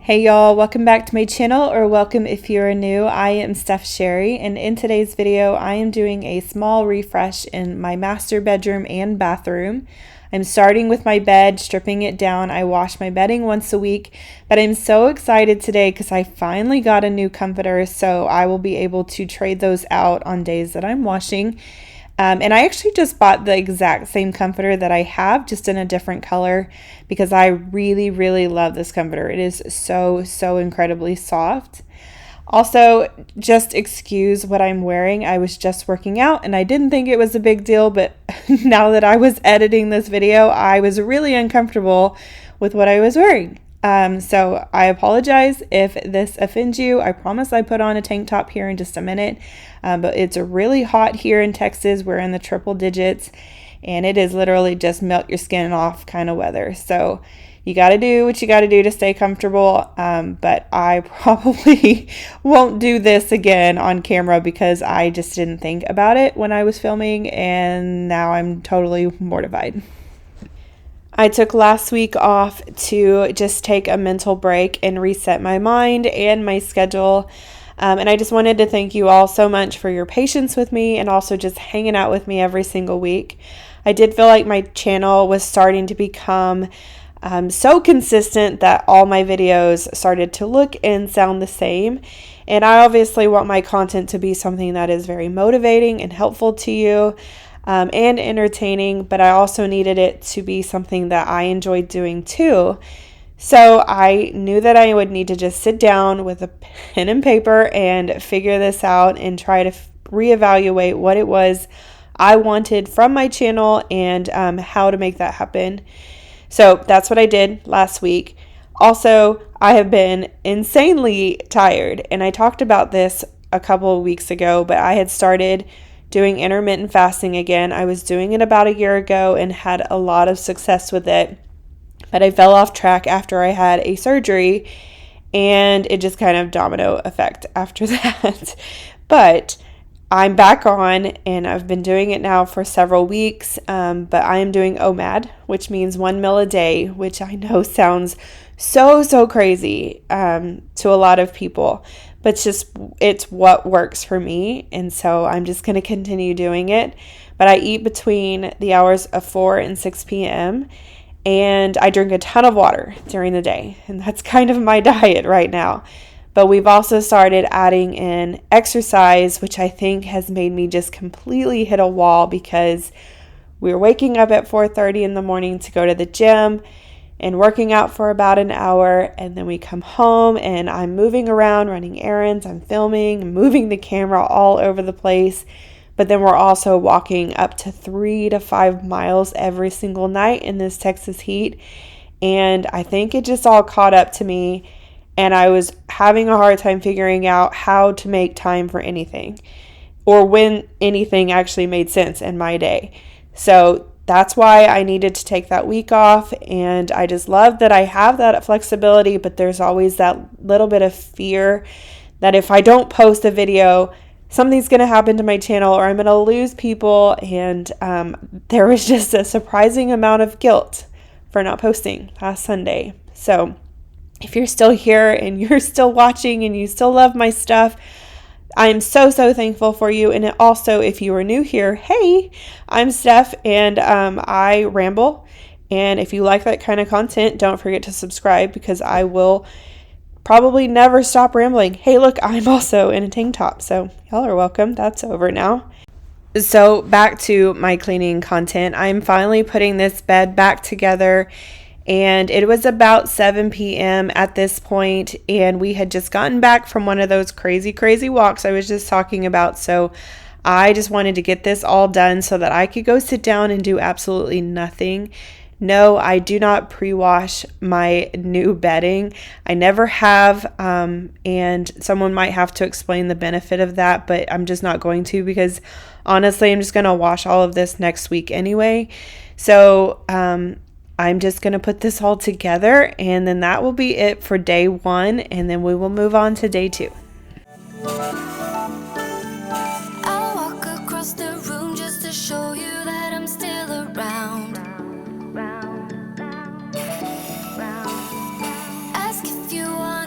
Hey y'all, welcome back to my channel, or welcome if you're new. I am Steph Sherry, and in today's video I am doing a small refresh in my master bedroom and bathroom. I'm starting with my bed, stripping it down. I wash my bedding once a week, but I'm so excited today because I finally got a new comforter, so I will be able to trade those out on days that I'm washing. And I actually just bought the exact same comforter that I have, just in a different color, because I really, really love this comforter. It is so incredibly soft. Also, just excuse what I'm wearing. I was just working out and I didn't think it was a big deal, but now that I was editing this video, I was really uncomfortable with what I was wearing. So I apologize if this offends you. I promise I put on a tank top here in just a minute, but it's really hot here in Texas. We're in the triple digits and it is literally just melt your skin off kind of weather. So you got to do what you got to do to stay comfortable. But I probably won't do this again on camera because I just didn't think about it when I was filming, and now I'm totally mortified. I took last week off to just take a mental break and reset my mind and my schedule. And I just wanted to thank you all so much for your patience with me and also just hanging out with me every single week. I did feel like my channel was starting to become so consistent that all my videos started to look and sound the same. And I obviously want my content to be something that is very motivating and helpful to you. And entertaining, but I also needed it to be something that I enjoyed doing too. So I knew that I would need to just sit down with a pen and paper and figure this out and try to reevaluate what it was I wanted from my channel and how to make that happen. So that's what I did last week. Also, I have been insanely tired, and I talked about this a couple of weeks ago, but I had started doing intermittent fasting again. I was doing it about a year ago and had a lot of success with it, but I fell off track after I had a surgery, and it just kind of domino effect after that. But I'm back on, and I've been doing it now for several weeks, but I am doing OMAD, which means 1 meal a day, which I know sounds so crazy to a lot of people, but it's what works for me, and so I'm just going to continue doing it. But I eat between the hours of 4 and 6 p.m., and I drink a ton of water during the day, and that's kind of my diet right now. But we've also started adding in exercise, which I think has made me just completely hit a wall, because we're waking up at 4:30 in the morning to go to the gym and working out for about an hour, and then we come home and I'm moving around, running errands, I'm filming, moving the camera all over the place. But then we're also walking up to 3 to 5 miles every single night in this Texas heat, and I think it just all caught up to me, and I was having a hard time figuring out how to make time for anything, or when anything actually made sense in my day. So that's why I needed to take that week off, and I just love that I have that flexibility, but there's always that little bit of fear that if I don't post a video, something's going to happen to my channel, or I'm going to lose people, and there was just a surprising amount of guilt for not posting last Sunday. So if you're still here and you're still watching and you still love my stuff, I'm so thankful for you. And also, if you are new here, hey, I'm Steph, and I ramble. And if you like that kind of content, don't forget to subscribe, because I will probably never stop rambling. Hey, look, I'm also in a tank top, so y'all are welcome. That's over now. So back to my cleaning content. I'm finally putting this bed back together, and it was about 7 p.m. at this point, and we had just gotten back from one of those crazy walks I was just talking about. So I just wanted to get this all done so that I could go sit down and do absolutely nothing. No, I do not pre-wash my new bedding. I never have, and someone might have to explain the benefit of that, but I'm just not going to, because honestly, I'm just going to wash all of this next week anyway. So I'm just going to put this all together, and then that will be it for day 1, and then we will move on to day 2. I'll walk across the room just to show you that I'm still around. Ask if you want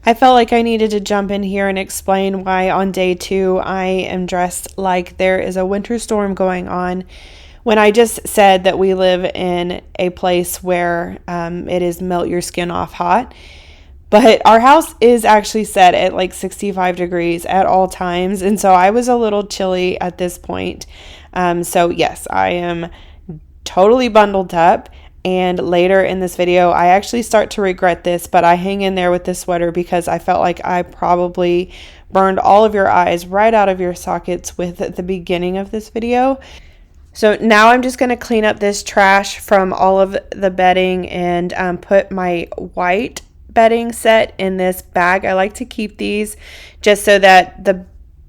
I felt like I needed to jump in here and explain why on day 2 I am dressed like there is a winter storm going on, when I just said that we live in a place where it is melt your skin off hot. But our house is actually set at like 65 degrees at all times, and so I was a little chilly at this point. So yes, I am totally bundled up. And later in this video, I actually start to regret this, but I hang in there with this sweater because I felt like I probably burned all of your eyes right out of your sockets with the beginning of this video. So now I'm just going to clean up this trash from all of the bedding and put my white bedding set in this bag. I like to keep these just so that the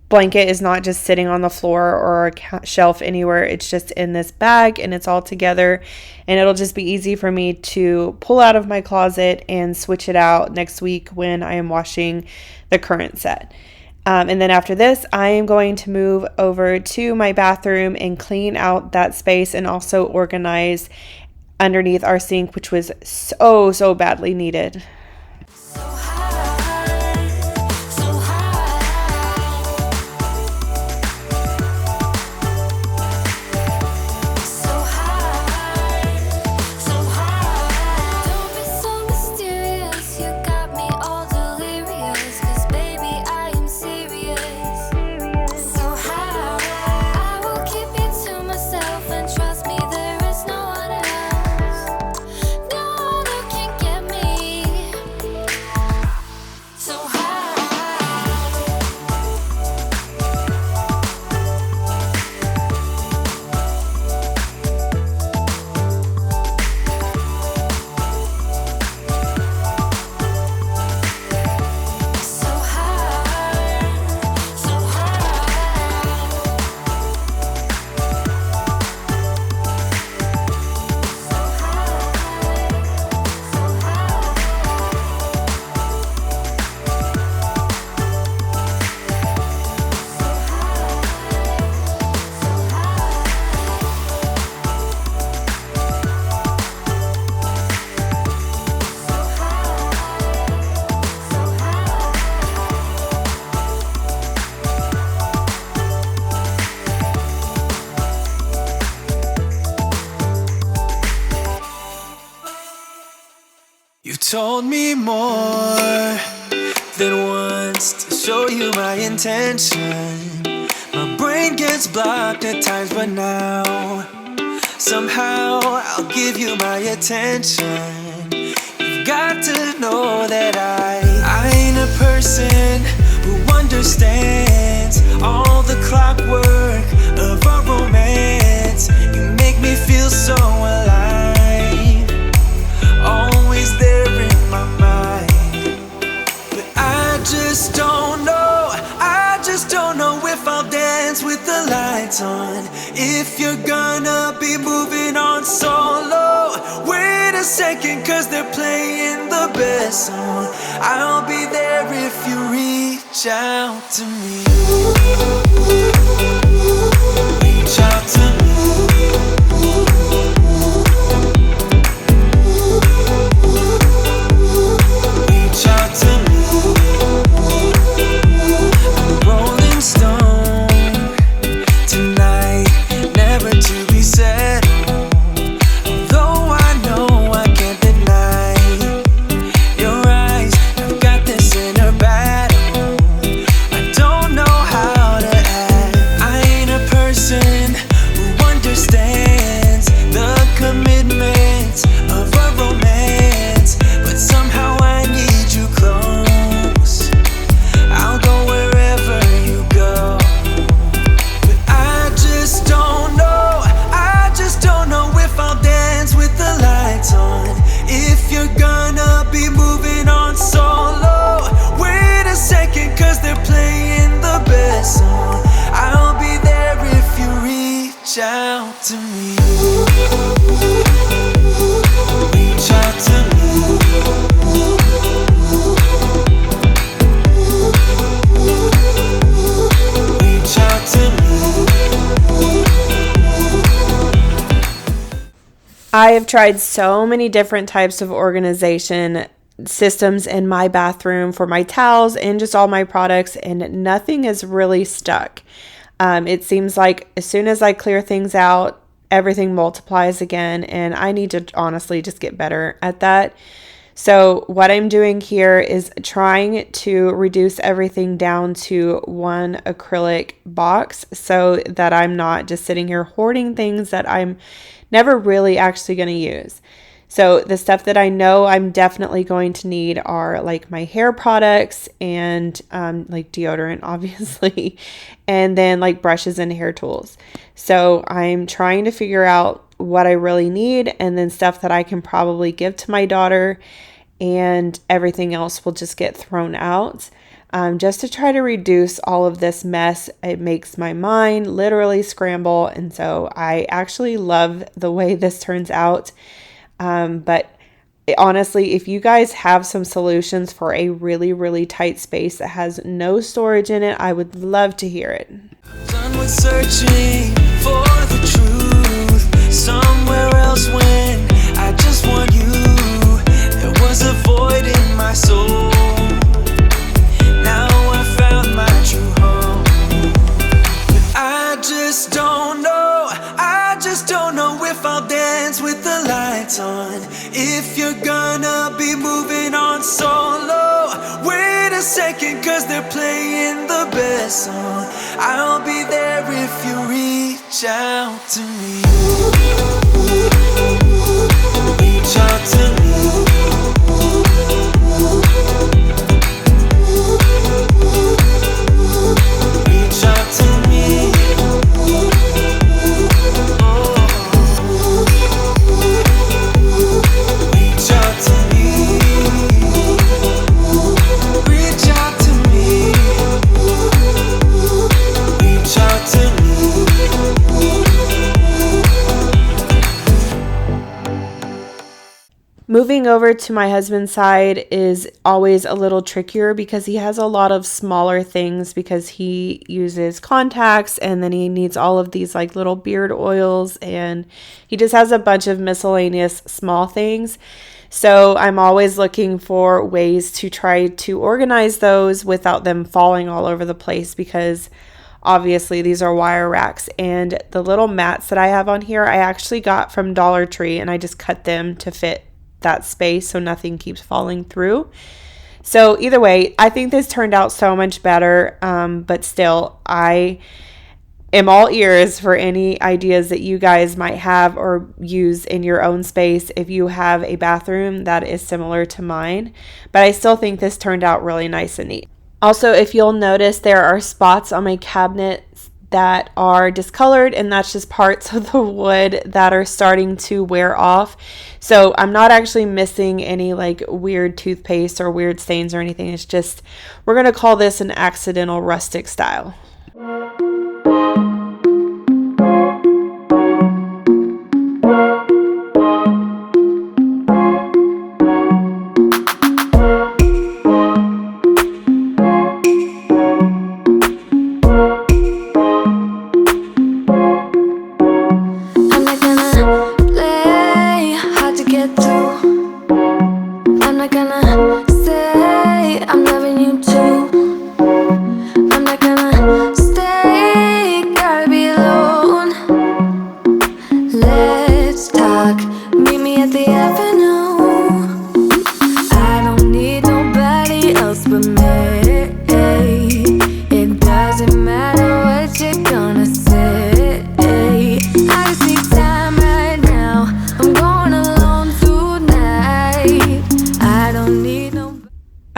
blanket is not just sitting on the floor or a shelf anywhere. It's just in this bag and it's all together, and it'll just be easy for me to pull out of my closet and switch it out next week when I am washing the current set. And then after this, I am going to move over to my bathroom and clean out that space and also organize underneath our sink, which was so badly needed. So high, so high, so high. Don't be so mysterious, you got me all delirious. 'Cause baby, I am serious. So high, I will keep you to myself, and trust me, there is no one else. No other can get me. So high. So high, so high, so You've told me more than once to show you my intention. My brain gets blocked at times, but now somehow I'll give you my attention. You've got to know that I ain't a person who understands all the clockwork of our romance. You make me feel so alive, always there in my mind. But I just don't know if I'll dance with the lights on. If you're gonna be moving on solo, wait a second, 'cause they're playing the best song. I'll be there if you reach out to me. Reach out to me. Reach out to me. I'm a rolling stone tonight, never to be settled. Although I know I can't deny your eyes, I've got this inner battle. I don't know how to act. I ain't a person who understands the commitments of a romance, but somehow I need you close. I'll go wherever you go. But I just don't know if I'll dance with the lights on. If you're gonna be moving on solo, wait a second, 'cause they're playing the best song. I'll be there if you reach out to me. Reach out to me. Reach out to me. I have tried so many different types of organization systems in my bathroom for my towels and just all my products, and nothing is really stuck. It seems like as soon as I clear things out, everything multiplies again, and I need to honestly just get better at that. So what I'm doing here is trying to reduce everything down to one acrylic box so that I'm not just sitting here hoarding things that I'm never really actually going to use. So the stuff that I know I'm definitely going to need are like my hair products and like deodorant, obviously, and then like brushes and hair tools. So I'm trying to figure out what I really need, and then stuff that I can probably give to my daughter, and everything else will just get thrown out. Just to try to reduce all of this mess. It makes my mind literally scramble, and so I actually love the way this turns out. But honestly, if you guys have some solutions for a really, really tight space that has no storage in it, I would love to hear it. Done with searching for the truth somewhere else when I just want you. There was a void in my soul. Now I found my true home. But I just don't know. I just don't know if I'll dance with the lights on. If you're gonna be moving on solo, wait a second, 'cause they're playing the best song. I'll be there if you reach out to me. Reach out to me. Reach out to me. Reach out to me. Reach out to me. Reach out to me. Moving over to my husband's side is always a little trickier because he has a lot of smaller things, because he uses contacts and then he needs all of these like little beard oils, and he just has a bunch of miscellaneous small things. So I'm always looking for ways to try to organize those without them falling all over the place, because obviously these are wire racks, and the little mats that I have on here I actually got from Dollar Tree, and I just cut them to fit that space so nothing keeps falling through. So either way, I think this turned out so much better, but still, I am all ears for any ideas that you guys might have or use in your own space if you have a bathroom that is similar to mine. But I still think this turned out really nice and neat. Also, if you'll notice, there are spots on my cabinets that are discolored, and that's just parts of the wood that are starting to wear off. So I'm not actually missing any like weird toothpaste or weird stains or anything. It's just, we're going to call this an accidental rustic style.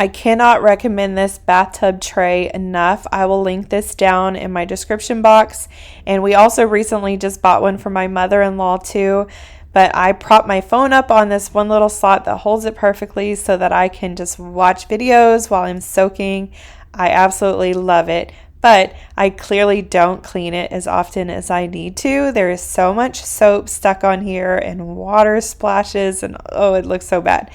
I cannot recommend this bathtub tray enough. I will link this down in my description box. And we also recently just bought one for my mother-in-law too. But I prop my phone up on this one little slot that holds it perfectly so that I can just watch videos while I'm soaking. I absolutely love it. But I clearly don't clean it as often as I need to. There is so much soap stuck on here and water splashes, and oh, it looks so bad.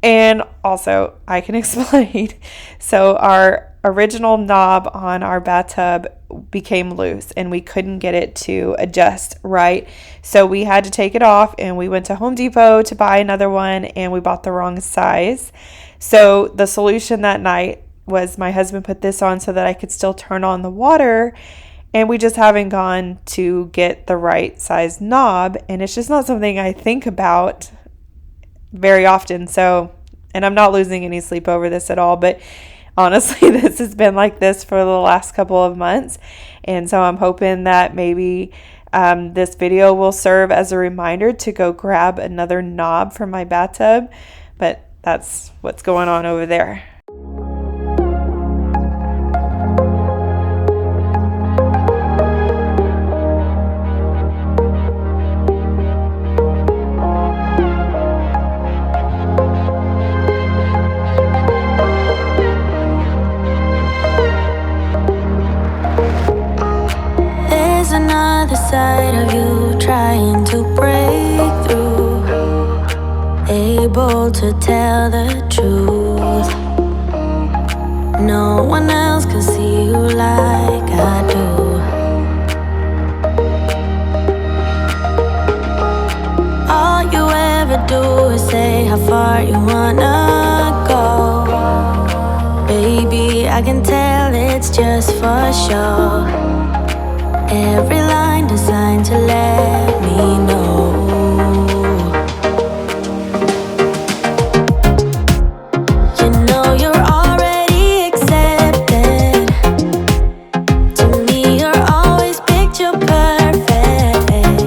And also, I can explain. So our original knob on our bathtub became loose and we couldn't get it to adjust right. So we had to take it off and we went to Home Depot to buy another one, and we bought the wrong size. So the solution that night was my husband put this on so that I could still turn on the water, and we just haven't gone to get the right size knob, and it's just not something I think about very often. So, and I'm not losing any sleep over this at all, but honestly, this has been like this for the last couple of months. And so I'm hoping that maybe this video will serve as a reminder to go grab another knob from my bathtub. But that's what's going on over there. There's another side of you trying to break through, able to tell the truth. No one else can see you like I do. All you ever do is say how far you wanna go. Baby, I can tell it's just for show. Every line designed to let me know. You know you're already accepted. To me, you're always picture perfect.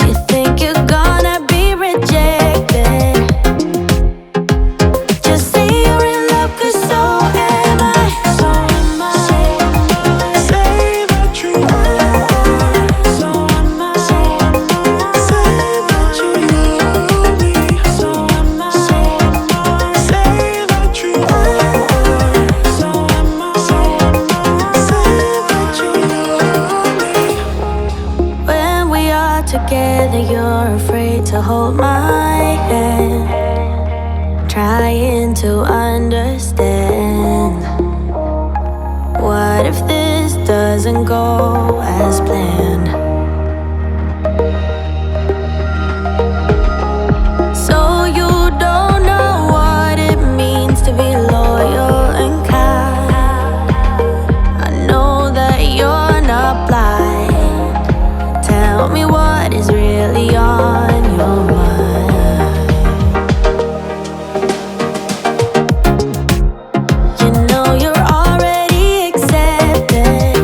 You think you're gonna be rejected. Just say you're in love, 'cause so am I. So am I. Say that you are. So am I. Say that you love me. So am I. Say that you are. So am I. Say that you love me. When we are together, you're afraid to hold my hand, trying to understand. What if this doesn't go as planned? So you don't know what it means to be loyal and kind. I know that you're not blind. Tell me what is really on your mind. You know you're already accepted.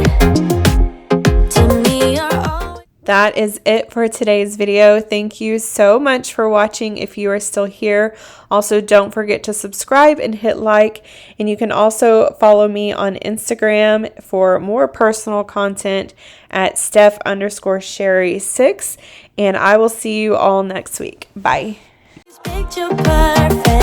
To me, you're always. That is it for today's video. Thank you so much for watching if you are still here. Also, don't forget to subscribe and hit like. And you can also follow me on Instagram for more personal content at Steph_Sherry6. And I will see you all next week. Bye. Picture perfect.